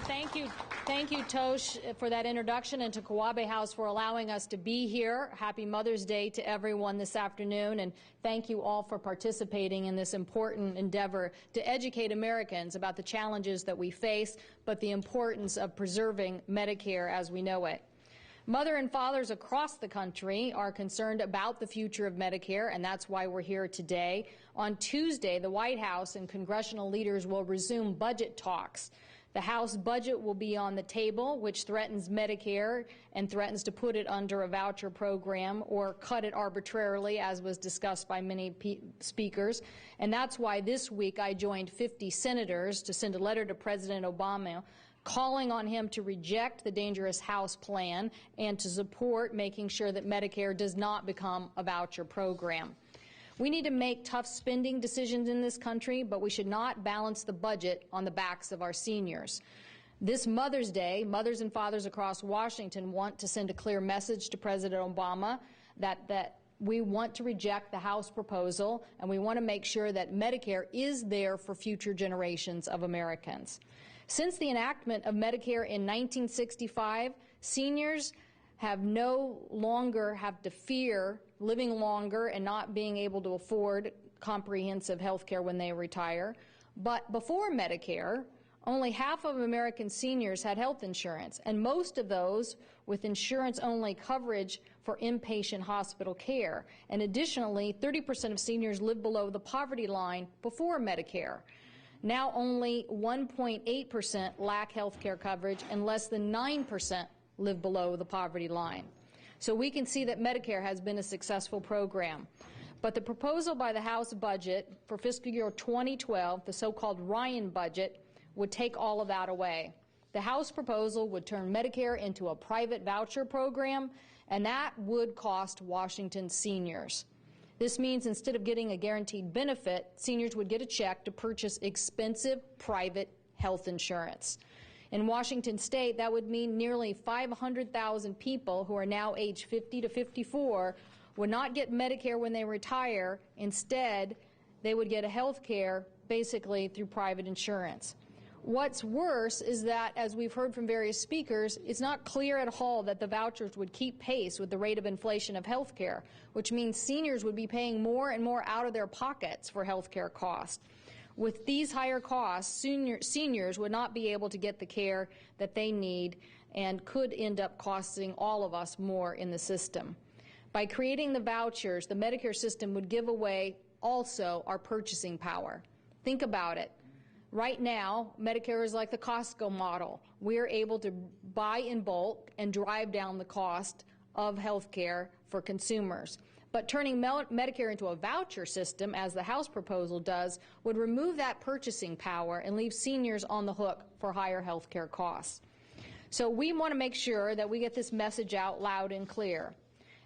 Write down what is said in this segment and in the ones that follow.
Well, thank you, Tosh, for that introduction, and to Kawabe House for allowing us to be here. Happy Mother's Day to everyone this afternoon, and thank you all for participating in this important endeavor to educate Americans about the challenges that we face, but the importance of preserving Medicare as we know it. Mother and fathers across the country are concerned about the future of Medicare, and that's why we're here today. On Tuesday, the White House and congressional leaders will resume budget talks. The House budget will be on the table, which threatens Medicare and threatens to put it under a voucher program or cut it arbitrarily, as was discussed by many speakers. And that's why this week I joined 50 senators to send a letter to President Obama calling on him to reject the dangerous House plan and to support making sure that Medicare does not become a voucher program. We need to make tough spending decisions in this country, but we should not balance the budget on the backs of our seniors. This Mother's Day, mothers and fathers across Washington want to send a clear message to President Obama that we want to reject the House proposal, and we want to make sure that Medicare is there for future generations of Americans. Since the enactment of Medicare in 1965, seniors have no longer have to fear living longer and not being able to afford comprehensive health care when they retire. But before Medicare, only half of American seniors had health insurance, and most of those with insurance-only coverage for inpatient hospital care. And additionally, 30% of seniors lived below the poverty line before Medicare. Now only 1.8% lack health care coverage, and less than 9% live below the poverty line. So we can see that Medicare has been a successful program. But the proposal by the House budget for fiscal year 2012, the so-called Ryan budget, would take all of that away. The House proposal would turn Medicare into a private voucher program, and that would cost Washington seniors. This means instead of getting a guaranteed benefit, seniors would get a check to purchase expensive private health insurance. In Washington State, that would mean nearly 500,000 people who are now age 50 to 54 would not get Medicare when they retire. Instead, they would get a health care basically through private insurance. What's worse is that, as we've heard from various speakers, it's not clear at all that the vouchers would keep pace with the rate of inflation of health care, which means seniors would be paying more and more out of their pockets for health care costs. With these higher costs, seniors would not be able to get the care that they need and could end up costing all of us more in the system. By creating the vouchers, the Medicare system would give away also our purchasing power. Think about it. Right now, Medicare is like the Costco model. We're able to buy in bulk and drive down the cost of health care for consumers. But turning Medicare into a voucher system, as the House proposal does, would remove that purchasing power and leave seniors on the hook for higher health care costs. So we want to make sure that we get this message out loud and clear.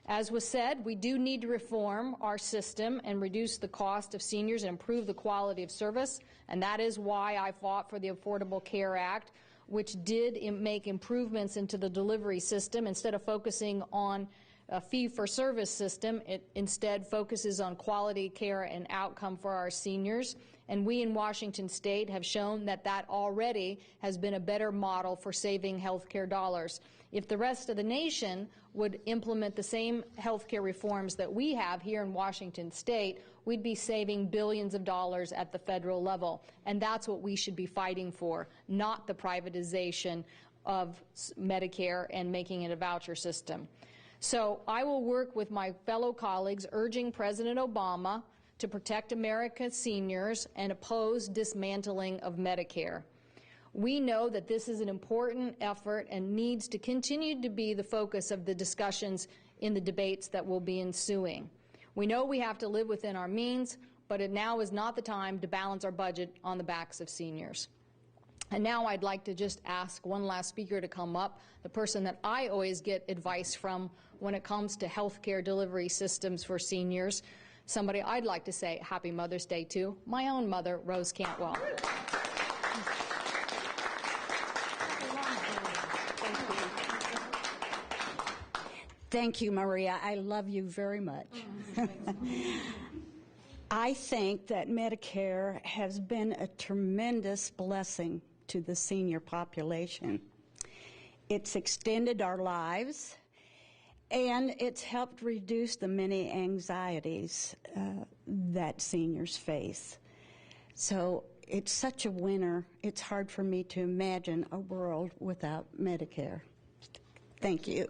As was said, we do need to reform our system and reduce the cost of seniors and improve the quality of service, and that is why I fought for the Affordable Care Act, which did make improvements into the delivery system. Instead of focusing on a fee-for-service system, it instead focuses on quality care and outcome for our seniors. And we in Washington State have shown that that already has been a better model for saving health care dollars. If the rest of the nation would implement the same health care reforms that we have here in Washington State, we'd be saving billions of dollars at the federal level. And that's what we should be fighting for, not the privatization of Medicare and making it a voucher system. So I will work with my fellow colleagues urging President Obama to protect America's seniors and oppose dismantling of Medicare. We know that this is an important effort and needs to continue to be the focus of the discussions in the debates that will be ensuing. We know we have to live within our means, but now is not the time to balance our budget on the backs of seniors. And now I'd like to just ask one last speaker to come up, the person that I always get advice from when it comes to health care delivery systems for seniors, somebody I'd like to say Happy Mother's Day to, my own mother, Rose Cantwell. Thank you, Maria. I love you very much. I think that Medicare has been a tremendous blessing to the senior population. It's extended our lives, and it's helped reduce the many anxieties that seniors face. So it's such a winner. It's hard for me to imagine a world without Medicare. Thank you.